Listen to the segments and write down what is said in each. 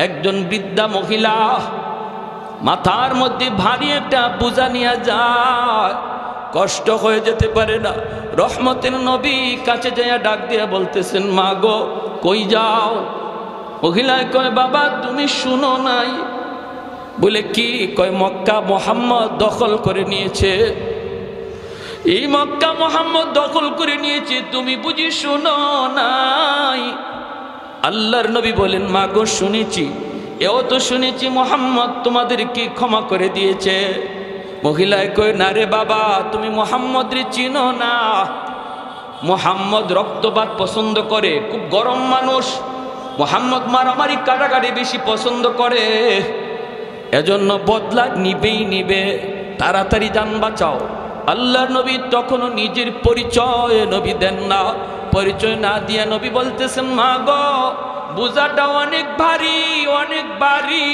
একজন বৃদ্ধা মহিলা মাথার মধ্যে ভারী একটা বোঝা নিয়ে যায়, কষ্ট হয়ে যেতে পারে না। রহমতের নবী কাছে যাইয়া ডাক দিয়া বলতেছেন, মা গো কই যাও? মহিলায় কয়, বাবা তুমি শুনো নাই? বলে কি? কয় মক্কা মুহাম্মদ দখল করে নিয়েছে, এই মক্কা মুহাম্মদ দখল করে নিয়েছে, তুমি বুঝি শুনো নাই? আল্লাহর নবী বলেন, মা গো শুনেছি, এও তো শুনেছি মুহাম্মদ তোমাদেরকে ক্ষমা করে দিয়েছে। মহিলায় কয়, না রে বাবা, তুমি মুহাম্মদরে চিনো না। মুহাম্মদ রক্তপাত পছন্দ করে, খুব গরম মানুষ। মুহাম্মদ মারামারি কাটাকাটি বেশি পছন্দ করে, এজন্য বদলা নিবেই নিবে, তাড়াতাড়ি জান বাঁচাও। আল্লাহর নবী তখনও নিজের পরিচয় নবী দেন না। পরিচয় না দিয়া নবী বলতেছেন, মা গো বোঝাটা অনেক ভারী, অনেক ভারী,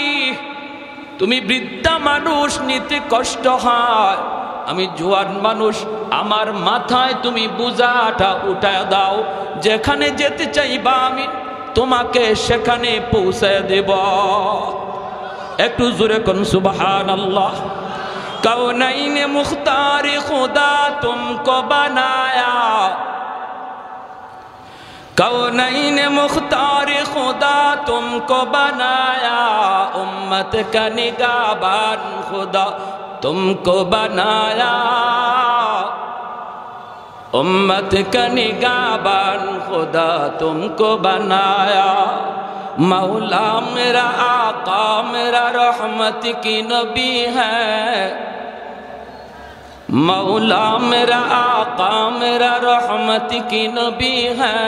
তুমি বৃদ্ধা মানুষ, নিতে কষ্ট হয়, আমি জোয়ান মানুষ, আমার মাথায় তুমি বোঝাটা উঠায় দাও, যেখানে যেতে চাইবা আমি তোমাকে সেখানে পৌঁছায় দেব। একটু জোরে কোন সুবহানাল্লাহ। কৌনাইনে মুখতারে খুদা তুমকো বানায়া, कौनैन मुख्तार खुदा तुमको बनाया, उम्मत का निगाहबान खुदा तुमको बनाया, उम्मत का निगाहबान खुदा तुमको बनाया। मौला मेरा आका मेरा रहमत की नबी है, मौला मेरा आका मेरा रहमत की नबी है,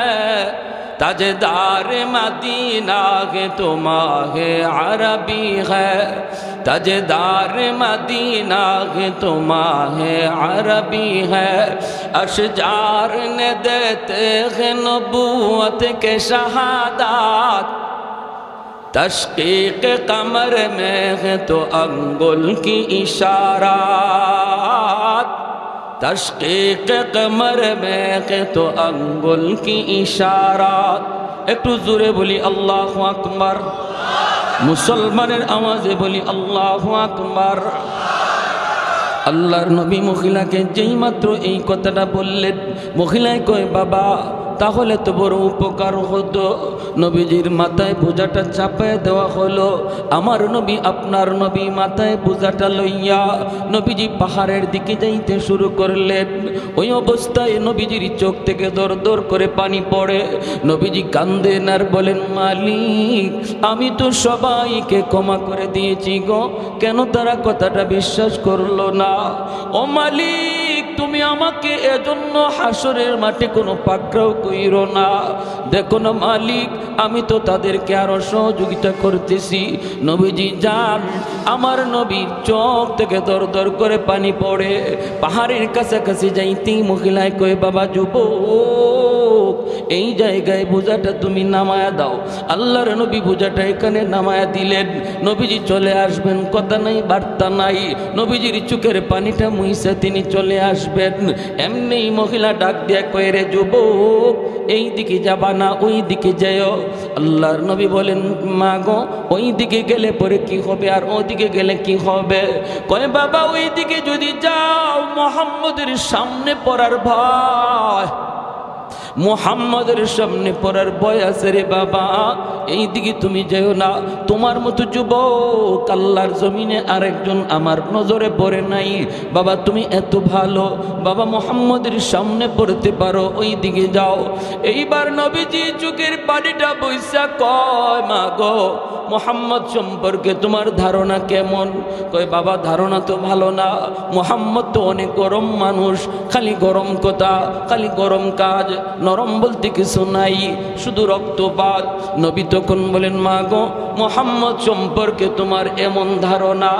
ताजदार मदीना है तो माहे अरबी है, ताजदार मदीना है तो माहे अरबी है। अशजार ने देते हैं नबूवत के शहादात, तशकीक कमर में है तो अंगुल की इशारात, तशकीक कमर में है तो अंगुल की इशारात। একটু জোরে বলি আল্লাহু আকবার, মুসলমানের আওয়াজে বলি আল্লাহু আকবার। আল্লাহর নবী মহিলাকে যেই মাত্র এই কথাটা বললেন, মহিলায় কয়, বাবা তাহলে তো বড় উপকার হতো। নবীজির মাথায় বোঝাটা চাপায় দেওয়া হলো। আমার নবী আপনার নবী মাথায় বোঝাটা লইয়া নবীজি পাহাড়ের দিকে যাইতে শুরু করলেন। ওই অবস্থায় নবীজির চোখ থেকে দর দর করে পানি পড়ে। নবীজি কান্দেন আর বলেন, মালিক আমি তো সবাইকে ক্ষমা করে দিয়েছি গো, কেন তারা কথাটা বিশ্বাস করলো না? ও মালিক তুমি আমাকে এজন্য হাসরের মাঠে কোনো পাকড়াও কইরো না। দেখো না মালিক, আমি তো তাদেরকে আরো সহযোগিতা করতেছি। নবীজি যান, আমার নবীর চোখ থেকে দর দর করে পানি পড়ে। পাহাড়ের কাছাকাছি যাইতেই মহিলায় কয়, বাবা যুবক এই জায়গায় বোঝাটা তুমি নামায়া দাও। আল্লাহর নবী বোঝাটা এখানে নামায়া দিলেন। নবীজি চলে আসবেন, কথা নাই বার্তা নাই, নবীজির চোখের পানিটা মুইসা তিনি চলে আসবেন। এমনি মহিলা ডাক দিয়া কয়, রে যুবক এই দিকে যাবা না, ওই দিকে যাও। আল্লাহর নবী বলেন, মা গো ওই দিকে গেলে পরে কি হবে, আর ওই দিকে গেলে কি হবে? কয়, বাবা ওই দিকে যদি যাও মুহাম্মদের সামনে পড়ার ভয়, মুহাম্মদের সামনে পড়ার ভয় আছে রে বাবা, এই দিকে তুমি যেও না। তোমার মতো যুবক আল্লাহর জমিনে আরেকজন আমার নজরে পড়ে নাই। বাবা তুমি এত ভালো, বাবা মুহাম্মদের সামনে পড়তে পারো, ওই দিকে যাও। এইবার নবীজি চোখের পানিটা বইসা কয়, মা গো মুহাম্মদ সম্পর্কে তোমার ধারণা কেমন? কয়, বাবা ধারণা তো ভালো না, মুহাম্মদ তো অনেক গরম মানুষ, খালি গরম কথা, খালি গরম কাজ, নরম বলতে কিছু নাই, শুধু রক্তপাত। নবী তখন বলেন, মা গো মুহাম্মদ সম্পর্কে তোমার এমন ধারণা,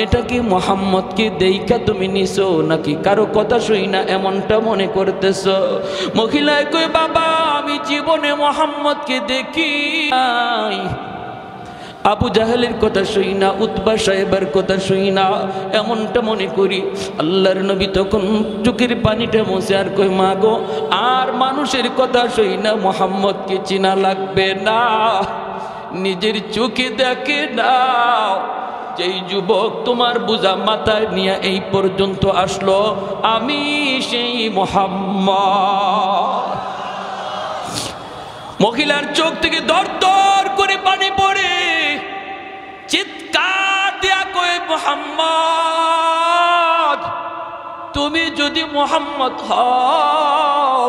এটা কি মুহাম্মদকে দেইখা তুমি নিছো নাকি কারো কথা শুই না এমনটা মনে করতেছ? মহিলায় কই, বাবা আমি জীবনে মুহাম্মদকে দেখি নাই, আবু জাহেলের কথা শুই না, উতবা সাহেবের কথা শুই না, এমনটা মনে করি। আল্লাহর নবী তখন চোখের পানিটা মুছে আর কই, মা গো আর মানুষের কথা শুই না, মুহাম্মদকে চিনা লাগবে না। নিজের চোখে দেখে না। যেই যুবক তোমার বোঝা মাথায় নিয়ে এই পর্যন্ত আসলো, আমি সেই মুহাম্মদ। মহিলার চোখ থেকে দর দর করে পানি পড়ে, চিৎকার দিয়া কয়, মুহাম্মদ, তুমি যদি মুহাম্মদ হও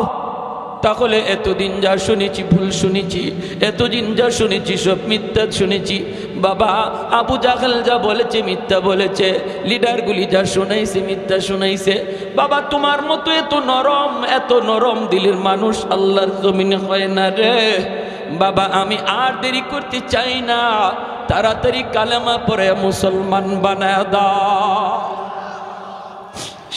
তাহলে এতদিন যা শুনেছি ভুল শুনেছি, এতদিন যা শুনেছি সব মিথ্যা শুনেছি। বাবা, আবু জাহেল যা বলেছে মিথ্যা বলেছে, লিডারগুলি যা শুনাইছে মিথ্যা শুনাইছে। বাবা, তোমার মতো এত নরম দিলের মানুষ আল্লাহর জমিনে হয় না রে। বাবা, আমি আর দেরি করতে চাই না, তাড়াতাড়ি কালেমা পড়ে মুসলমান বানায় দাও।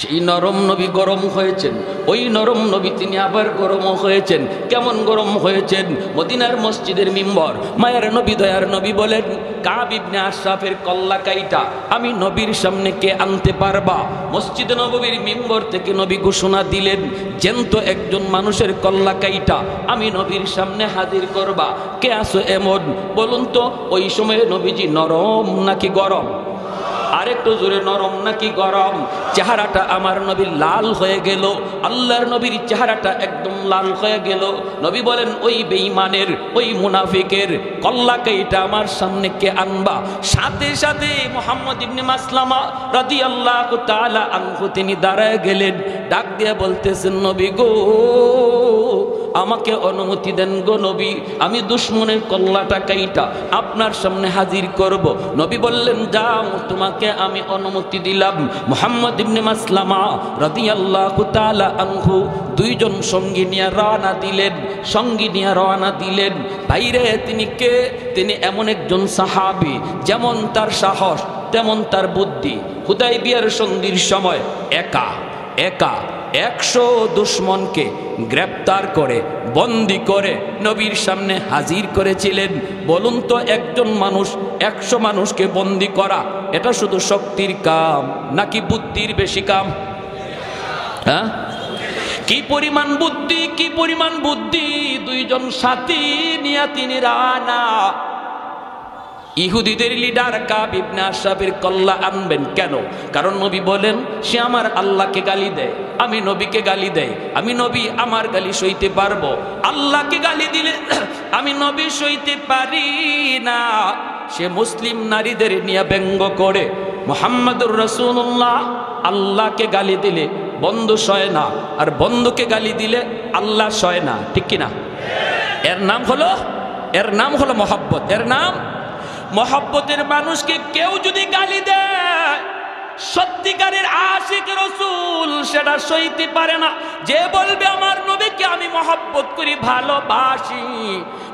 সেই নরম নবী গরম হয়েছেন, ওই নরম নবী তিনি আবার গরম হয়েছেন। কেমন গরম হয়েছেন? মদিনার মসজিদের মিম্বর, মায়ের নবী দয়ার নবী বলেন, কাব ইবনে আশরাফের কল্লা কাইটা আমি নবীর সামনে কে আনতে পারবা? মসজিদে নববীর মিম্বর থেকে নবী ঘোষণা দিলেন, জ্যান্ত একজন মানুষের কল্লা কাইটা আমি নবীর সামনে হাজির করবা। কে আসো এমন? বলুন তো, ওই সময়ে নবীজি নরম নাকি গরম? আরেকটু জোরে, নরম নাকি গরম? চেহারাটা আমার নবীর লাল হয়ে গেল, আল্লাহর নবীর চেহারাটা একদম লাল হয়ে গেল। নবী বলেন, ওই বেঈমানের, ওই মুনাফিকের কল্লাকাইটা আমার সামনে কে আনবা? সাথে সাথে মুহাম্মদ ইবনে মাসলামা রাদিয়াল্লাহু তাআলা আনহু তিনি দাঁড়ায় গেলেন, ডাক দিয়ে বলতেছেন, নবী গো, আমাকে অনুমতি দেন গো নবী, আমি দুশমনের কল্লাটা কাইটা আপনার সামনে হাজির করব। নবী বললেন, যাও, তোমাকে আমি অনুমতি দিলাম। মুহাম্মদ ইবনে মাসলামা রাদিয়াল্লাহু তাআলা আনহু দুইজন সঙ্গী নিয়ে রওনা দিলেন। বাইরে তিনি কে? তিনি এমন একজন সাহাবী, যেমন তার সাহস তেমন তার বুদ্ধি। হুদায়বিয়ার সন্ধির সময় একা 100 দুশমনকে গ্রেপ্তার করে বন্দী করে নবীর সামনে হাজির করেছিলেন। বলুন তো, একজন মানুষ 100 মানুষকে বন্দী করা, এটা শুধু শক্তির কাম নাকি বুদ্ধির বেশি কাম? হ্যাঁ, কি পরিমাণ বুদ্ধি, কি পরিমাণ বুদ্ধি! দুইজন সাথী নিয়ে তিনি রানা। ইহুদিদের লিডার কাব ইবনে আশরাফের কল্লা আনবেন কেন? কারণ নবী বলেন, সে আমার আল্লাহকে গালি দেয়, আমি নবীকে গালি দেয়, আমি নবী আমার গালি সইতে পারবো, আল্লাহকে গালি দিলে আমি নবী সইতে পারি না। সে মুসলিম নারীদের নিয়ে ব্যঙ্গ করে, মুহাম্মাদুর রাসূলুল্লাহ আল্লাহকে গালি দিলে বন্ধু সয় না, আর বন্ধুকে গালি দিলে আল্লাহ সয় না, ঠিক কিনা? এর নাম হলো মহব্বত। এর নাম মহব্বতের মানুষকে কেউ যদি গালি দেয়, সত্যিকারের আশিক রাসূল সেটা সইতে পারে না। যে বলবে আমার নবীকে আমি মহব্বত করি, ভালোবাসি,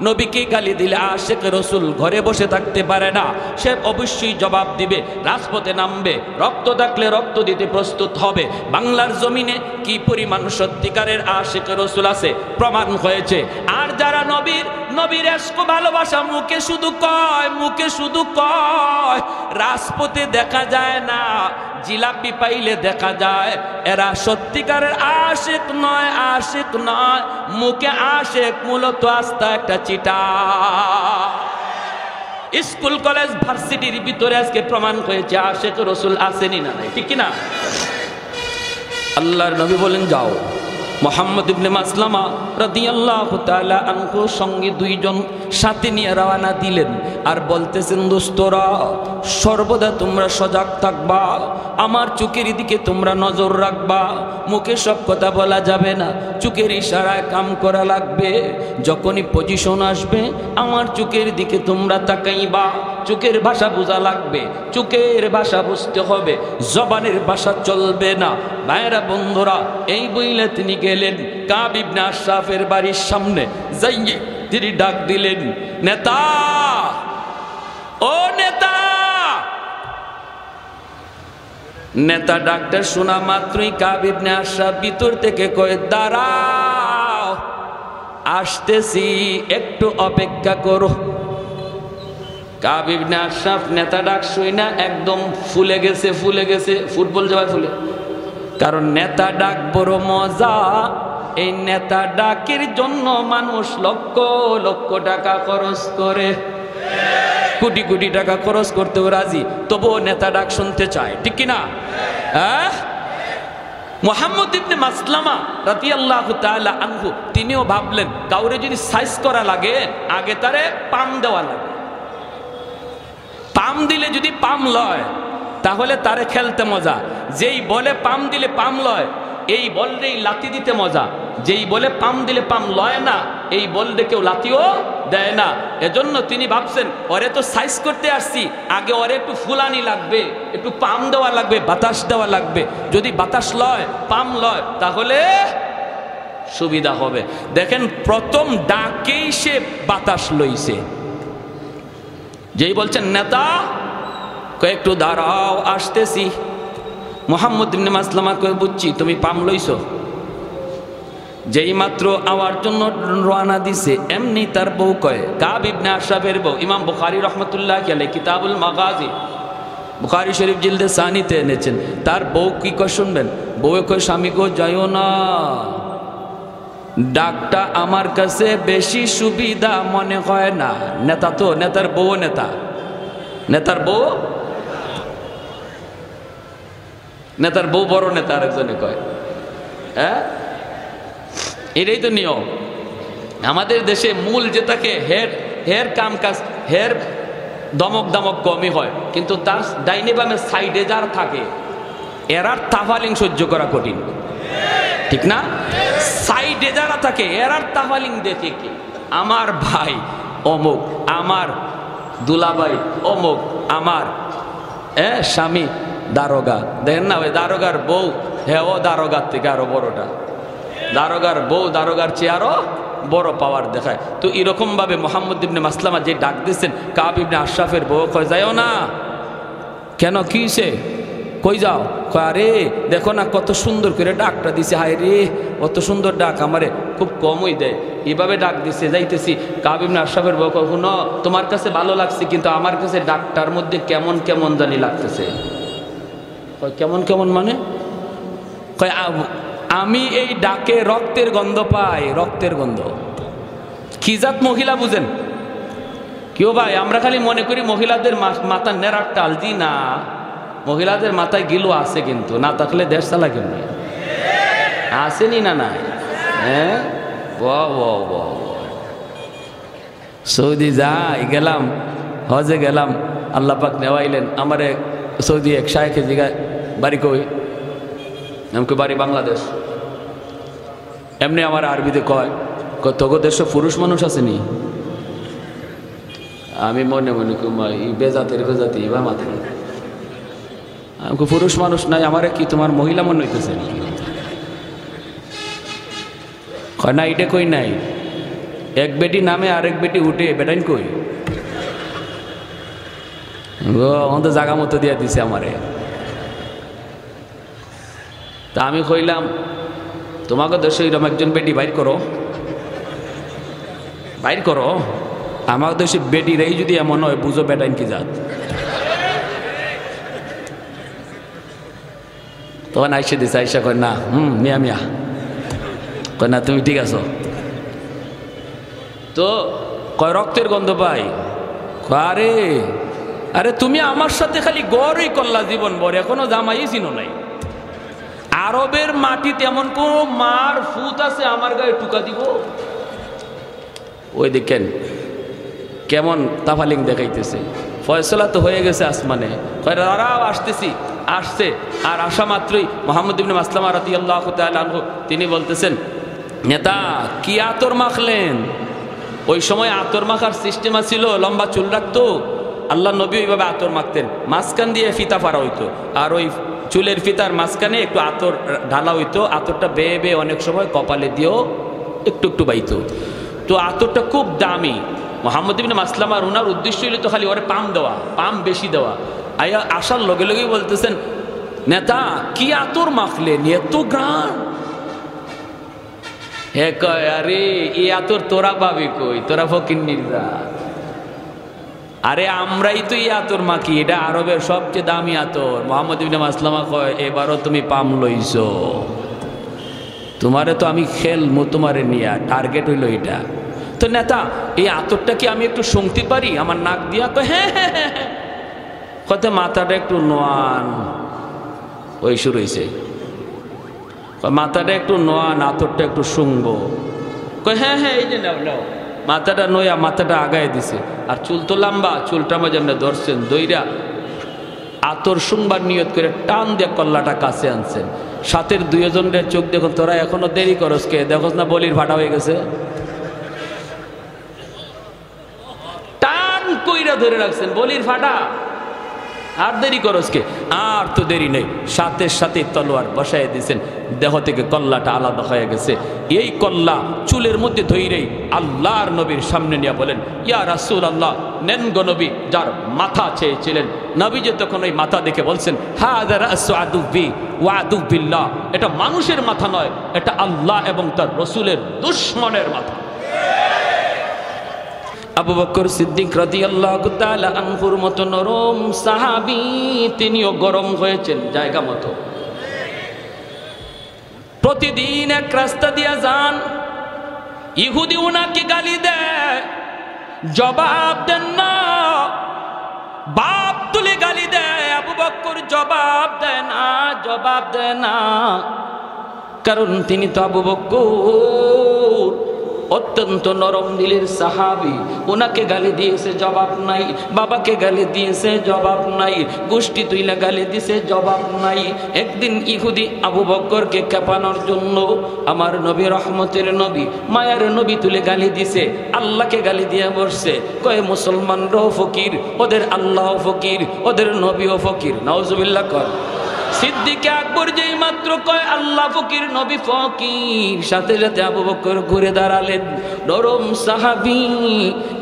নবীকে গালি দিলে আশিক রাসূল ঘরে বসে থাকতে পারে না, সে অবশ্যই জবাব দিবে, রাজপথে নামবে, রক্ত থাকলে রক্ত দিতে প্রস্তুত হবে। বাংলার জমিনে কি পরিমাণ সত্যিকারের আশিক রাসূল আছে প্রমাণ হয়েছে। আর যারা নবীর এশক ভালোবাসা মুখে শুধু কয়, রাজপথে দেখা যায় না, জিলাপি পাইলে দেখা যায়, এরা সত্যিকারের আশিক নয়, মুখে আশিক, মূলত আস্থা একটা চিটা। স্কুল কলেজ ভার্সিটির ভিতরে আজকে প্রমাণ হয়েছে আশিক রাসূল আসেনি না নাই, ঠিক কিনা? আল্লাহর নবী বলেন, যাও। মুহাম্মদ ইবনে মাসলামা রাদিয়াল্লাহু তাআলা আনহু সঙ্গে দুইজন সাথে নিয়ে রওনা দিলেন, আর বলতেছেন, দোস্তরা, সর্বদা তোমরা সজাগ থাকবা, আমার চোখের দিকে তোমরা নজর রাখবা, মুখে সব কথা বলা যাবে না, চোখের ইশারায় কাম করা লাগবে। যখনই পজিশন আসবে আমার চোখের দিকে তোমরা তাকাইবা, চোখের ভাষা বোঝা লাগবে, চোখের ভাষা বুঝতে হবে, জবানের ভাষা চলবে না। ভাইরা বন্ধুরা, এই বইলে তিনি গেলেন কাব ইবনে আশরাফের বাড়ির সামনে, যাইয়ে তিনি ডাক দিলেন, নেতা, ও নেতা। নেতা ডাকটা শোনা মাত্রই কাব ইবনে আশরাফ ভিতর থেকে কয়, দাঁড়াও, আসতেছি, একটু অপেক্ষা করো। কাব ইবনে আশরাফ নেতা ডাক শুইনা একদম ফুলে গেছে, ফুটবল জবাই ফুলে। কারণ নেতা ডাক বড় মজা, এই নেতা ডাকের জন্য মানুষ লক্ষ লক্ষ টাকা খরচ করে। কোটি কোটি টাকা খরচ করতেও রাজি, তবুও নেতা ডাক শুনতে চায়, ঠিক কিনা? হ্যাঁ, মুহাম্মদ ইবনে মাসলামা রাদিয়াল্লাহু তাআলা আনহু তিনিও ভাবলেন কাউরে যদি সাইজ করা লাগে আগে তারে পাম দেওয়া লাগে, পাম দিলে যদি পাম লয় তাহলে তারে খেলতে মজা, যেই বলে পাম দিলে পাম লয় এই বললেই লাথি দিতে মজা, যেই বলে পাম দিলে পাম লয় না এই বললে কেউ লাথিও দেয় না। এজন্য তিনি ভাবছেন ওরে তো সাইজ করতে আসছি, আগে ওরে একটু ফুলানি লাগবে, একটু পাম দেওয়া লাগবে, বাতাস দেওয়া লাগবে, যদি বাতাস লয় পাম লয় তাহলে সুবিধা হবে। দেখেন প্রথম ডাকেই সে বাতাস লইছে, যেই বলছেন নেতা একটু দাঁড়াও আসতেছি, মুহাম্মদ ইবনে মাসলামা কয়ে বুঝছি তুমি পাম লইছো। যেই মাত্র আওয়ার জন্য রওনা দিছে এমনি তার বউ কয়, কাব ইবনে আশরাফের বউ, ইমাম বুখারী রাহমাতুল্লাহি আলাইহি কিতাবুল মাগাজি বুখারী শরীফ জিলদে সানিতে এনেছেন, তার বউ কি কয় শুনবেন, বউ কয় স্বামী গো যাইও না, ডাকটা আমার কাছে বেশি সুবিধা মনে হয় না। নেতা তো, নেতার বউ নেতা, নেতার বউ, নেতার বউ বড় নেতা আরেকজনে কয়। হ্যাঁ, এটাই তো নিয়ম আমাদের দেশে। মূল যেটাকে হের হের কাম কাজ, হের দমক দমক কমই হয়, কিন্তু তার ডাইনে বামে সাইডে যার থাকে এরার তাফালিং সহ্য করা কঠিন, ঠিক না? সাইডে যারা থাকে এরার তাফালিং দেখে কি আমার ভাই অমুক, আমার দুলাভাই অমুক, আমার স্বামী দারোগা, দেখেন না ওই দারোগার বউ, হ্যাঁ ও দারোগার থেকে আরো বড়টা, দারোগার বউ দারোগার চেয়ে আরো বড় পাওয়ার দেখায়। তো এরকম ভাবে মুহাম্মদ ইবনে মাসলামা যে ডাক দিচ্ছেন কাব ইবনে আশরাফের বউ কয় যাইও না, কেন কিছে, কই যাও, কয় আরে দেখো না কত সুন্দর করে ডাকটা দিছে, হায় রে অত সুন্দর ডাক আমারে খুব কমই দেয়, এইভাবে ডাক দিছে যাইতেছি। কাব ইবনে আশরাফের বউ কয় শুনো তোমার কাছে ভালো লাগছে কিন্তু আমার কাছে ডাকটার মধ্যে কেমন কেমন জানি লাগতেছে। কয় কেমন কেমন মানে? কয় আমি এই ডাকে রক্তের গন্ধ পাই, রক্তের গন্ধ। কি জাত মহিলা বুঝেন? কেউ ভাই আমরা খালি মনে করি মহিলাদের মাথা নেড়ার টাল, দি না, মহিলাদের মাথায় গিলো আছে, কিন্তু না থাকলে দেশ চালা কেমনি, আসেনি না নাই? হ্যাঁ, সৌদি যাই গেলাম, হজে গেলাম, আল্লাহ পাক নেওয়াইলেন আমারে সৌদি এক শায়েখে জিগায় বাড়ি কই, আমাকে বাড়ি বাংলাদেশ। এমনি আমার আরবিতে কয় তোগো দেশে পুরুষ মানুষ আসেনি? আমি মনে মনে বেজাতের বেজাতি বা মাথা, আমাকে পুরুষ মানুষ নাই, আমারে কি তোমার মহিলা মনে হইতেছে? কয় না এটা কই নাই, এক বেটি নামে আরেক বেটি উঠে, বেটাইন কই? ও তো জাগা মতো দিয়া দিছে আমারে। তা আমি কইলাম তোমাকে দেশে এরকম একজন বেটি বাইর করো, বাইর করো, আমার দেশে বেটিরাই যদি এমন হয় বুঝো বেটাইন কি জাত। তখন আইসে দিছে, আইসা কয় না মিয়া মিয়া, কয় না তুমি ঠিক আছো। তো কয় রক্তের গন্ধ পাই, আরে আরে তুমি আমার সাথে খালি গড়ই করলা জীবন ভর, এখনো জামাই চিনো নাই। আরবের মাটিতে এমন কোন মার ফুত আছে আমার গায়ে টুকা দিব? ওই দেখেন কেমন তাফালিং দেখাইতেছে। ফয়সলা তো হয়ে গেছে আসমানে, দাঁড়াও আসতেছি, আসছে। আর আসা মাত্রই মুহাম্মদ ইবনে মাসলামা রাদিয়াল্লাহু তাআলা আনহু তিনি বলতেছেন নেতা কি আতর মাখলেন? ওই সময় আতর মাখার সিস্টেম ছিল, লম্বা চুল রাখতো, আল্লাহ নবী ওইভাবে আতর মাখতেন, মাঝখান দিয়ে ফিতা ফাড়া হইতো, আর ওই চুলের ফিতার মাঝখানে একটু আতর ঢালা হইতো, আতরটা বেয়ে বেয়ে অনেক সময় কপালে দিয়েও একটু একটু বাইতো। তো আতরটা খুব দামি। মুহাম্মদ ইবনে মাসলামার ওনার উদ্দেশ্য হইল তো খালি ওরে পাম দেওয়া, পাম বেশি দেওয়া। আয়া আসার লগে লগেই বলতেছেন নেতা কি আতর মাখলেন, এত গ্রান? হে কয় আরে এই আতর তোরা পাবি কই, তোরা ফকির নির্জা, আরে আমরাই তো এই আতর মাখি, এটা আরবের সবচেয়ে দামি আতর। মুহাম্মদ ইবনে মাসলামা কয় এবারও তুমি পাম লইছো, তোমারে তো আমি খেলমু তোমারে নিয়া, টার্গেট হইল এটা। তো নেতা এই আতরটা কি আমি একটু শুনতে পারি আমার নাক দিয়া? কয় হ্যাঁ হ্যাঁ হ্যাঁ হ্যাঁ। কত মাথাটা একটু নোয়ান, ওই শুরু হয়েছে। মাথাটা একটু নোয়ান, আতরটা একটু শুনবো। কয় হ্যাঁ হ্যাঁ এই যে নাও নাও। মাথাটা নয়া মাথাটা আগায় দিছে, আর চুল তো লম্বা, চুলটা আমার যেমন ধরছেন দইরা আতর শুনবার নিয়ত করে টান দিয়ে কল্লাটা কাছে আনছেন। সাথের দুইজনের চোখ দেখুন, তোরা এখনো দেরি করস কে? দেখোস না বলির ফাটা হয়ে গেছে? টান কইরা ধরে রাখছেন, বলির ফাটা, আর দেরি করস কে? আর তো দেরি নেই, সাথে সাথে তলোয়ার বসায় দিয়েছেন। দেহ থেকে কল্লাটা আলাদা হয়ে গেছে। এই কল্লা চুলের মধ্যে ধইরেই আল্লাহর নবীর সামনে নিয়ে বলেন, ইয়া রাসূলুল্লাহ, নেন গো নবী। যার মাথা চেয়েছিলেন, নবী যে তখন ওই মাথা দেখে বলছেন, হাযা রাসু আদুবি ওয়া আদুবিল্লাহ, এটা মানুষের মাথা নয়, এটা আল্লাহ এবং তার রাসূলের দুশমনের মাথা। আবু বকর সিদ্দিক রাদিয়াল্লাহু তাআলা আনহুর মতো নরম সাহাবী, তিনিও গরম হয়েছেন জায়গা মতো। প্রতিদিন এক রাস্তা দিয়া যান, ইহুদি উনাকে গালি দেয়, জবাব দেন না। বাপ তুলে গালি দেয়, আবু বকর জবাব দেয় না, জবাব দেয় না। কারণ তিনি তো আবু বকর অত্যন্ত নরম দিলের সাহাবী। ওনাকে গালি দিয়েছে, জবাব নাই। বাবাকে গালি দিয়েছে, জবাব নাই। গোষ্ঠী তুইলা গালি দিয়েছে, জবাব নাই। একদিন ইহুদি আবু বকরকে কাঁপানোর জন্য আমার নবী, রহমতের নবী, মায়ার নবী তুলে গালি দিছে, আল্লাহকে গালি দিয়ে বসছে। কয় মুসলমানরাও ফকির, ওদের আল্লাহও ফকির, ওদের নবীও ফকির। নাউজুবিল্লাহ কর। সিদ্দিক আকবর যেই মাত্র কয় আল্লাহ ফকির, নবী ফকির, সাথে সাথে আবু বকর ঘুরে দাঁড়ালেন। নরম সাহাবী,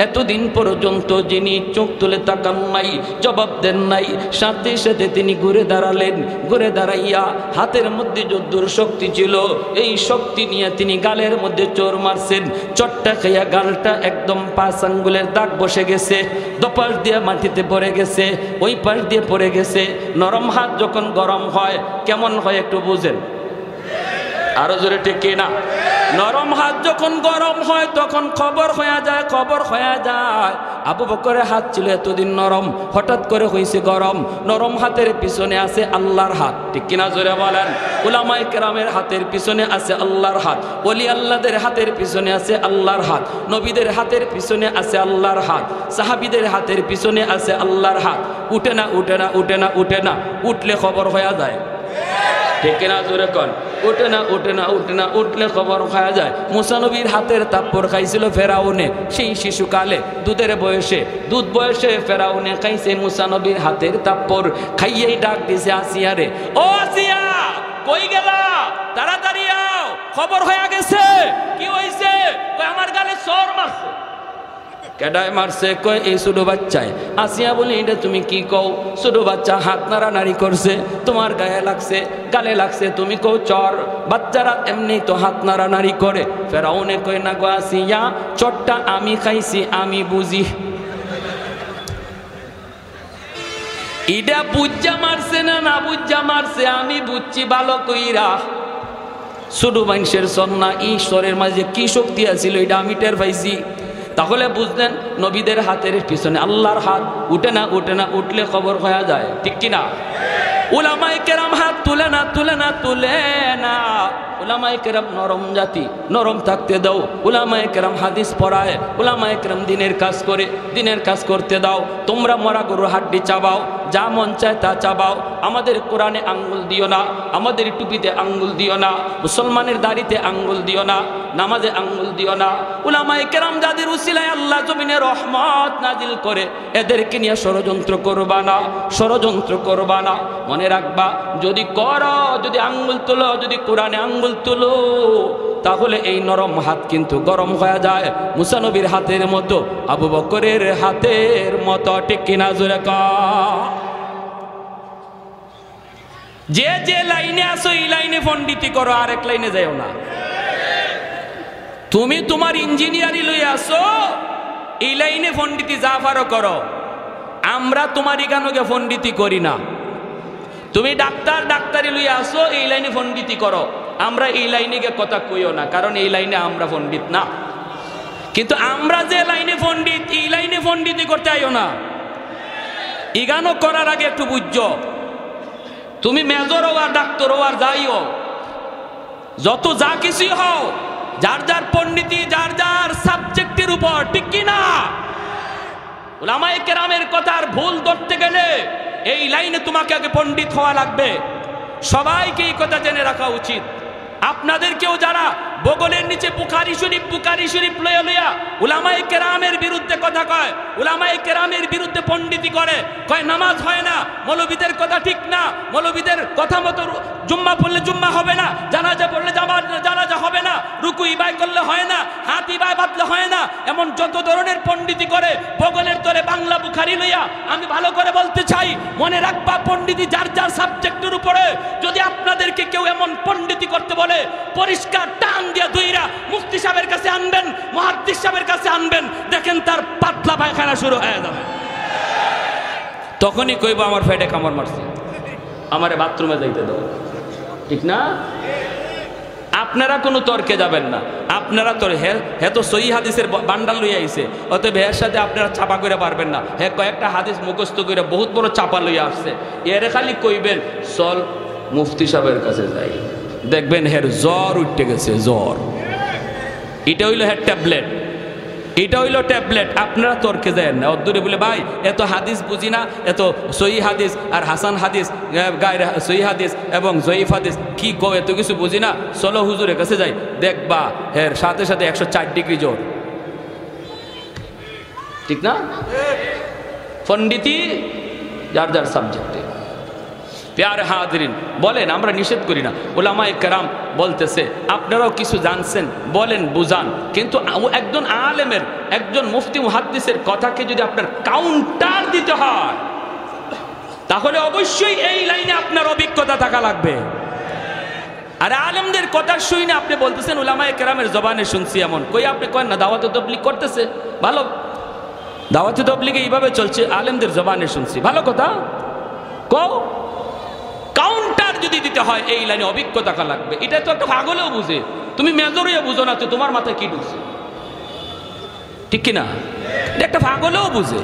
এতদিন পর্যন্ত যিনি চোখ তুলে তাকান নাই, জবাব দেন নাই, সাথে সাথে তিনি ঘুরে দাঁড়ালেন। ঘুরে দাঁড়াইয়া হাতের মধ্যে যদ্দুর শক্তি ছিল, এই শক্তি নিয়ে তিনি গালের মধ্যে চোর মারছেন। চটটা খাইয়া গালটা একদম 5 আঙ্গুলের দাগ বসে গেছে, দপাশ দিয়ে মাটিতে পড়ে গেছে, ওই পাশ দিয়ে পড়ে গেছে। নরম হাত যখন গরম হয় কেমন হয় একটু বুঝেন, আরো জোরে ঠিক না? নরম হাত যখন গরম হয় তখন খবর হয়ে যায়, খবর হয়ে যায়। আবু বকরের হাত ছিল এতদিন নরম, হঠাৎ করে হয়েছে গরম। নরম হাতের পিছনে আছে আল্লাহর হাত, ঠিক কিনা জোরে বলেন? উলামায়ে কেরামের হাতের পিছনে আছে আল্লাহর হাত, ওলি আল্লাহদের হাতের পিছনে আছে আল্লাহর হাত, নবীদের হাতের পিছনে আছে আল্লাহর হাত, সাহাবীদের হাতের পিছনে আছে আল্লাহর হাত। উঠে না, উঠে না, উঠে না, উঠে না, উঠলে খবর হয়ে যায়, ঠিক কিনা জোরে কন? উঠে না, উঠে না, উঠে না, উঠলে খবর খাওয়া যায়। মুসা নবীর হাতের তাপ্পর খাইছিল ফেরাউনে, সেই শিশুকালে দুধের বয়সে, দুধ বয়সে ফেরাউনে খাইছে মুসা নবীর হাতের তাপ্পর। খাইয়েই ডাক দিছে আসিয়া রে, ও আসিয়া কই গেলা, তাড়াতাড়ি আও, খবর হয়ে গেছে। কি হইছে? কই আমার গালে চোর মারছে। কেডায় মারছে? কয় এই ছোট বাচ্চায়। আসিয়া বলি, এটা তুমি কি কও? ছোট বাচ্চা হাত নাড়ানাড়ি করছে, তোমার গায়ে লাগছে, গালে লাগছে, তুমি কও চর। বাচ্চারা এমনি তো হাত নাড়ানাড়ি করে। ফেরাউনে কয় না গো আসিয়া, চটটা আমি খাইছি, আমি বুঝি। এটা বুঝা মারছে না না বুঝা মারছে, আমি বুঝছি ভালো কইরা। ছোট মানুষের সন্না ঈশ্বরের মাঝে কি শক্তি আছিল এটা আমি টের পাইছি। তাহলে বুঝলেন নবীদের হাতের পিছনে আল্লাহর হাত। উঠে না, উঠে না, উঠলে খবর হয়ে যায়, ঠিক কিনা? উলামায়ে কেরাম হাত তুলে না, তুলে না, তুলে না। উলামায়ে কেরাম নরম জাতি, নরম থাকতে দাও। উলামায়ে কেরাম হাদিস পড়ায়, উলামায়ে কেরাম দিনের কাজ করে, দিনের কাজ করতে দাও। তোমরা মরা গরুর হাড্ডি চাবাও, যা মন চায় তা চাবাও। আমাদের কোরআনে আঙ্গুল দিও না, আমাদের টুপিতে আঙ্গুল দিও না, মুসলমানের দাড়িতে আঙ্গুল দিও না, নামাজে আঙ্গুল দিও না। উলামায়ে কেরাম যাদের উসিলায় আল্লাহ জমিনে রহমত নাজিল করে, এদেরকে নিয়ে ষড়যন্ত্র করবা না, ষড়যন্ত্র করবা না। মনে রাখবা, যদি করো, যদি আঙ্গুল তুলো, যদি কোরআনে আঙ্গুল তুলো, তাহলে এই নরম হাত কিন্তু গরম হয়ে যায়, মুসা নবীর হাতের মতো, আবু বকরের হাতের মতো, ঠিক কিনা জোরে কও? যে যে লাইনে আসো এই লাইনে পণ্ডিতি করো, আরেক লাইনে যাও না। তুমি তোমার ইঞ্জিনিয়ারি লই আসো, এই লাইনে পণ্ডিতি যা পারো করো। আমরা তোমার ইগানোকে পণ্ডিতি করি না। তুমি ডাক্তার, ডাক্তারি লই আসো, এই লাইনে পণ্ডিতি করো। আমরা এই লাইনে গিয়ে কথা কইও না, কারণ এই লাইনে আমরা পণ্ডিত না। কিন্তু আমরা যে লাইনে পণ্ডিত, এই লাইনে পণ্ডিতি করতে আইও না। ইগানো করার আগে একটু বুঝছো, তুমি মেজর হও আর ডাক্তার হও আর যাইও, যত যা কিছুই হও, যার যার পণ্ডিতি যার যার সাবজেক্টের উপর, ঠিক কি না? উলামায়ে কেরামের কথার ভুল ধরতে গেলে এই লাইনে তোমাকে আগে পণ্ডিত হওয়া লাগবে। সবাইকে এই কথা জেনে রাখা উচিত। আপনাদেরকেও যারা বগলের নিচে বুখারী শরীফ লইয়া লইয়া উলামায়ে কেরামের বিরুদ্ধে কথা কয়, উলামায়ে কেরামের বিরুদ্ধে পণ্ডিতি করে, কয় নামাজ হয় না, মৌলবীদের কথা ঠিক না, মৌলবীদের কথা মতো জুম্মা পড়লে জুম্মা হবে না, জানাজা পড়লে জানাজা হবে না, রুকু ইবাই করলে হয় না, হাত ইবাই বাঁধলে হয় না, এমন যত ধরনের পণ্ডিতি করে বগলের তরে বাংলা বুখারী লইয়া। আমি ভালো করে বলতে চাই, মনে রাখবা পণ্ডিতি যার যার সাবজেক্টের উপরে। যদি আপনাদেরকে কেউ এমন পণ্ডিতি করতে বলে, পরিষ্কার টান দিয়া দুইরা মুফতি সাহেবের কাছে আনবেন, মুহাদ্দিস সাহেবের কাছে আনবেন, দেখেন তার পাতলা পায়খানা শুরু হয়ে যাবে। তখনই কইব আমার পেটে কামড় মারছে, আমারে বাথরুমে যাইতে দাও, ঠিক না? আপনারা কোনো তর্কে যাবেন না। আপনারা তো হে তো সহি হাদিসের বান্ডাল লইয়া আইছে, অতএব এর সাথে আপনারা চাপা করে পারবেন না। হে কয়েকটা হাদিস মুখস্থ করে বহুত বড় চাপা লইয়া আসছে, এর খালি কইবেন চল মুফতি সাহেবের কাছে যাই, দেখবেন হের জ্বর উঠতে গেছে, জ্বর। এটা হইল হের ট্যাবলেট, এটা হইল ট্যাবলেট। আপনারা তর্কে যায় না, অদ্দূরে বলে ভাই এত হাদিস বুঝি না, এত সহি হাদিস আর হাসান হাদিস, গায়ের সহি হাদিস এবং জয়ীফ হাদিস কি কো, এত কিছু বুঝি না, চলো হুজুরের কাছে যাই, দেখবা হের সাথে সাথে 104 ডিগ্রি জ্বর, ঠিক না? পণ্ডিতি যার যার সাবজেক্টে। প্যারে হাজরিন, বলেন, আমরা নিষেধ করি না, উলামায়ে কেরাম বলতেছে আপনারাও কিছু জানছেন বলেন, বুঝান, কিন্তু একজন আলেমের, একজন মুফতি মুহাদ্দিসের কথাকে যদি আপনার কাউন্টার দিতে হয়, তাহলে অবশ্যই এই লাইনে আপনার অভিজ্ঞতা থাকা লাগবে। আর আলেমদের কথা শুই না আপনি বলতেছেন উলামায়ে কেরামের জবানে শুনছি, এমন কই আপনি কয়েন না দাওয়াতে তাবলীগ করতেছে, ভালো, দাওয়াতে তাবলীগে এইভাবে চলছে, আলেমদের জবানে শুনছি, ভালো কথা কও। কাউন্টার যদি দিতে হয় এই লাইনে অভিজ্ঞতা থাকা লাগবে। এটা তো একটা পাগলেও বুঝে, তুমি মেজর হইয়া বুঝো না তো তোমার মাথায় কি ঢুকছে, ঠিক কিনা? এটা একটা পাগলেও বুঝে।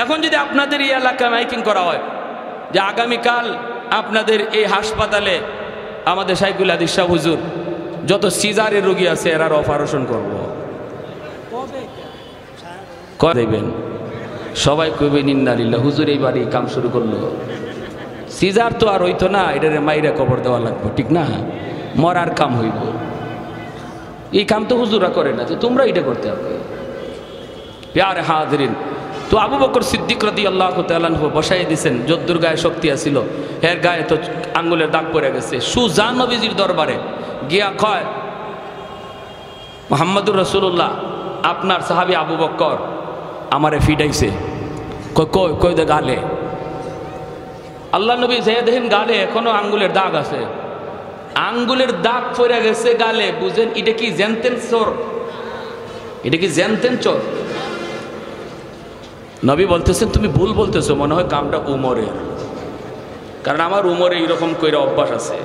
এখন যদি আপনাদের এই এলাকায় মাইকিং করা হয় যে আগামীকাল আপনাদের এই হাসপাতালে আমাদের শাইখুল হাদিস শাহ হুজুর যত সিজারের রোগী আছে এরার অপারেশন করব, দেবেন, সবাই কইবেন ইন্না লিল্লাহ, হুজুর এইবার এই কাম শুরু করলো। সিজার তো আর হইতো না, এটারে মাইরা কবর দেওয়া লাগবে, ঠিক না? মরার কাম হইব, এই কাম তো হুজুরা করে না, তোমরা এটা করতে হবে। প্যারে হাজরিন, তো আবু বকর সিদ্দিক রাদিয়াল্লাহু তাআলা আনহু বসাই দিয়েছেন, যদ্দুর গায়ে শক্তি আছিল, এর গায়ে তো আঙ্গুলের দাগ পড়ে গেছে। সুজান নবীজির দরবারে গিয়া কয়, মুহাম্মদুর রাসূলুল্লাহ, আপনার সাহাবী আবু বকর আমারে ফিডাইছে, কই কই দে গালে। আল্লাহ নবী যে দেখেন গালে এখনো আঙ্গুলের দাগ আছে, আঙ্গুলের দাগ পড়ে গেছে গালে, বুঝেন এটা কি জানতেন চোর, এটা কি জানতেন চোর? নবী বলতেছেন তুমি ভুল বলতেছো, মনে হয় কামটা উমরের, কারণ আমার উমরে এইরকম কইরা অভ্যাস আছে,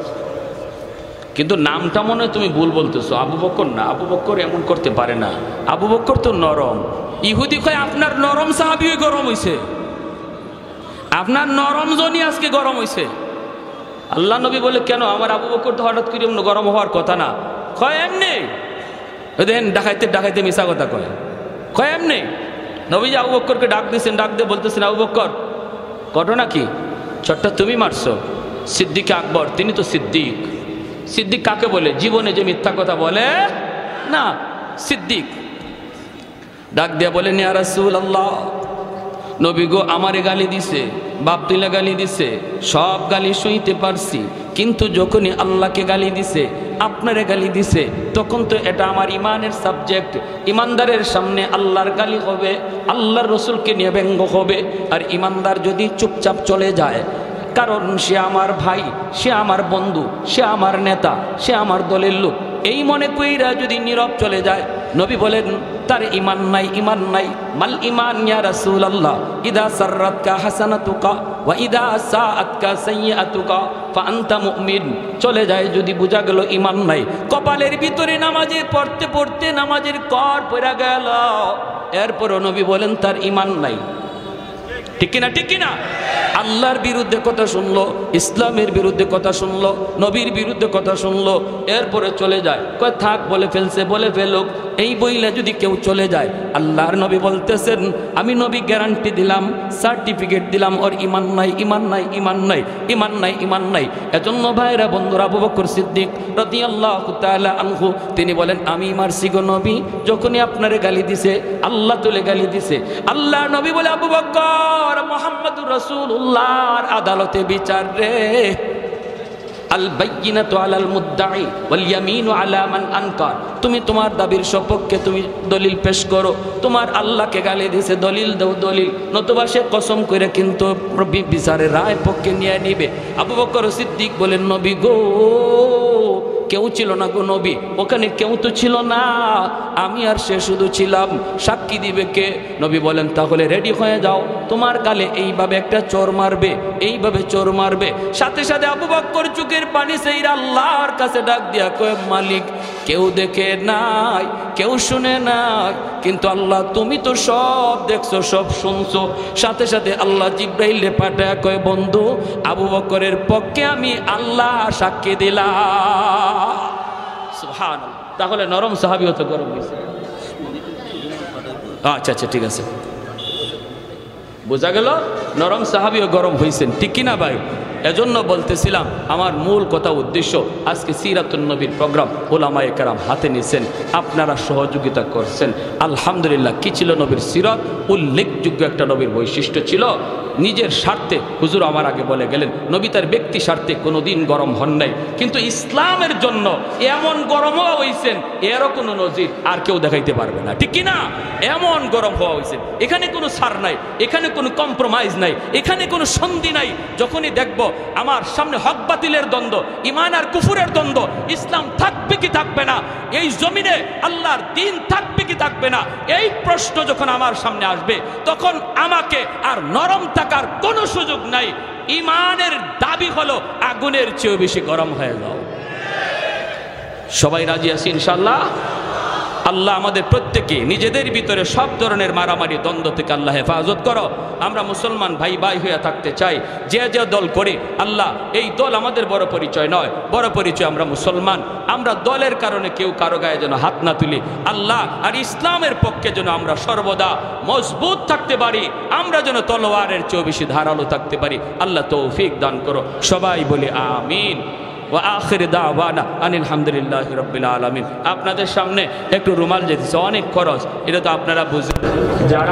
কিন্তু নামটা মনে হয় তুমি ভুল বলতেছো, আবু বকর না, আবু বকর এমন করতে পারে না, আবু বকর তো নরম। ইহুদি কয় আপনার নরম সাহাবী গরম হইছে, আপনার নরম জনই আজকে গরম হইছে। আল্লাহ নবী বলে কেন, আমার আবু বকর তো হঠাৎ করে গরম হওয়ার কথা না। কয় এমনি, দেখেন ডাকাইতে ডাকাইতে মিশা কথা কয় এমনি। নবীজি আবু বকরকে ডাক দিয়েছেন, ডাক দিয়ে বলতেছেন আবু বকর ঘটনা কি, চটটা তুমি মারছো। সিদ্দিক আকবর, তিনি তো সিদ্দিক। সিদ্দিক কাকে বলে? জীবনে যে মিথ্যা কথা বলে না, সিদ্দিক। ডাক দিয়া বলেন ইয়া রাসূলুল্লাহ, নবী গো আমারে গালি দিছে, বাপ তুইলা গালি দিছে, সব গালি সইতে পারছি, কিন্তু যখনই আল্লাহকে গালি দিছে, আপনারে গালি দিছে, তখন তো এটা আমার ইমানের সাবজেক্ট। ইমানদারের সামনে আল্লাহর গালি হবে, আল্লাহর রসুলকে নিয়ে ব্যঙ্গ হবে, আর ইমানদার যদি চুপচাপ চলে যায়, কারণ সে আমার ভাই, সে আমার বন্ধু, সে আমার নেতা, সে আমার দলের লোক, এই মনে কইরা যদি নীরব চলে যায়, নবী বলেন তার ঈমান নাই, ঈমান নাই। মাল ঈমান ইয়া রাসূলুল্লাহ? ইদা সাররাতকা হাসানাতুকা ওয়া ইদা সাআতকা সাইয়্যাতুকা ফাআনতা মুমিন। চলে যায় যদি বোঝা গেল ঈমান নাই। কপালের ভিতরে নামাজে পড়তে পড়তে নামাজের কর পড়া গেল, এরপরও নবী বলেন তার ঈমান নাই। ঠিক কিনা, ঠিক কিনা? আল্লাহর বিরুদ্ধে কথা শুনলো, ইসলামের বিরুদ্ধে কথা শুনলো, নবীর বিরুদ্ধে কথা শুনলো, এরপরে চলে যায়। কয় থাক, বলে ফেলছে, বলে ফেলুক। এই বইলে যদি কেউ চলে যায়, আল্লাহর নবী বলতেছেন, আমি নবী গ্যারান্টি দিলাম, সার্টিফিকেট দিলাম, ওর ঈমান নাই, ঈমান নাই, ঈমান নাই, ঈমান নাই, ঈমান নাই। এজন্য ভাইরা বন্ধুরা, আবু বকর সিদ্দিক রাদিয়াল্লাহু তাআলা আনহু তিনি বলেন, আমি মারছি গো নবী, যখনই আপনারে গালি দিছে আল্লাহ তুলে গালি দিছে। আল্লাহর নবী বলে, আবু বকর, মুহাম্মদুর রাসূলুল্লাহর আদালতে বিচার রে। আল বাইয়িনাতু আলাল মুদ্দাঈ ওয়াল ইয়ামিনু আলা মান আনকার। তুমি তোমার দাবির সপক্ষে তুমি দলিল পেশ করো। তোমার আল্লাহকে গালি দিয়েছে, দলিল দাও, দলিল, নতুবা সে কসম করে কিন্তু বিচারের রায় পক্ষে নিয়ে নিবে। আবু বকর সিদ্দিক বলেন, নবী গো, কেউ ছিল না গো নবী, ওখানে কেউ তো ছিল না, আমি আর সে শুধু ছিলাম। সাক্ষী দিবে কে? নবী বলেন, তাহলে রেডি হয়ে যাও, তোমার গালে এইভাবে একটা চোর মারবে, এইভাবে চোর মারবে। সাথে সাথে আবু বকর চোখের পানি সেইরা আল্লাহর কাছে ডাক দিয়া কয়, মালিক, কেউ দেখে নাই, কেউ শুনে নাই, কিন্তু আল্লাহ তুমি তো সব দেখছো, সব শুনছো। সাথে সাথে আল্লাহ জিব্রাইলে পাঠায় কয়, বন্ধু, আবু বকরের পক্ষে আমি আল্লাহ সাক্ষী দিলাম। সুবহানাল্লাহ। তাহলে নরম সাহাবী হতে গরম হয়েছে। আচ্ছা আচ্ছা, ঠিক আছে, বোঝা গেল, নরম সাহাবীও গরম হয়েছেন, ঠিক কিনা ভাই? এজন্য বলতেছিলাম, আমার মূল কথা উদ্দেশ্য, আজকে সিরাতুন নবীর প্রোগ্রাম ওলামায়ে কেরাম হাতে নিয়েছেন, আপনারা সহযোগিতা করছেন। আলহামদুলিল্লাহ। কি ছিল নবীর সিরাত? উল্লেখযোগ্য একটা নবীর বৈশিষ্ট্য ছিল, নিজের স্বার্থে, হুজুর আমার আগে বলে গেলেন, নবী তার ব্যক্তি স্বার্থে কোনোদিন গরম হন নাই, কিন্তু ইসলামের জন্য এমন গরমও হয়েছেন, এরও কোনো নজির আর কেউ দেখাইতে পারবে না, ঠিক কিনা? এমন গরম হওয়া হয়েছে, এখানে কোনো ছাড় নাই, এখানে কোনো কম্প্রোমাইজ নাই, এখানে কোনো সন্ধি নাই। যখনই দেখব আমার সামনে হক বাতিলের দ্বন্দ্ব, ঈমান আর কুফরের দ্বন্দ্ব, ইসলাম থাকবে কি থাকবে না, এই জমিনে আল্লাহর দ্বীন থাকবে কি থাকবে না, এই প্রশ্ন যখন আমার সামনে আসবে, তখন আমাকে আর নরম থাকার কোনো সুযোগ নাই। ঈমানের দাবি হলো আগুনের চেয়েও বেশি গরম হয়ে যাও। সবাই রাজি আছি ইনশাআল্লাহ? আল্লাহ আমাদের প্রত্যেকে নিজেদের ভিতরে সব ধরনের মারামারি দ্বন্দ্ব থেকে আল্লাহ হেফাজত করো। আমরা মুসলমান ভাই ভাই হয়ে থাকতে চাই। যে যে দল করে, আল্লাহ এই দল আমাদের বড় পরিচয় নয়, বড় পরিচয় আমরা মুসলমান। আমরা দলের কারণে কেউ কারো গায়ে যেন হাত না তুলি, আল্লাহ আর ইসলামের পক্ষে যেন আমরা সর্বদা মজবুত থাকতে পারি, আমরা যেন তলোয়ারের চেয়েও বেশি ধারালো থাকতে পারি। আল্লাহ তৌফিক দান করো। সবাই বলি আমিন। ওয়া আখির দাওয়ানা আনিল হামদুলিল্লাহি রাব্বিল আলামিন। আপনাদের সামনে একটু রুমাল যেতেছে, অনেক খরচ, এটা তো আপনারা বুঝেন। যারা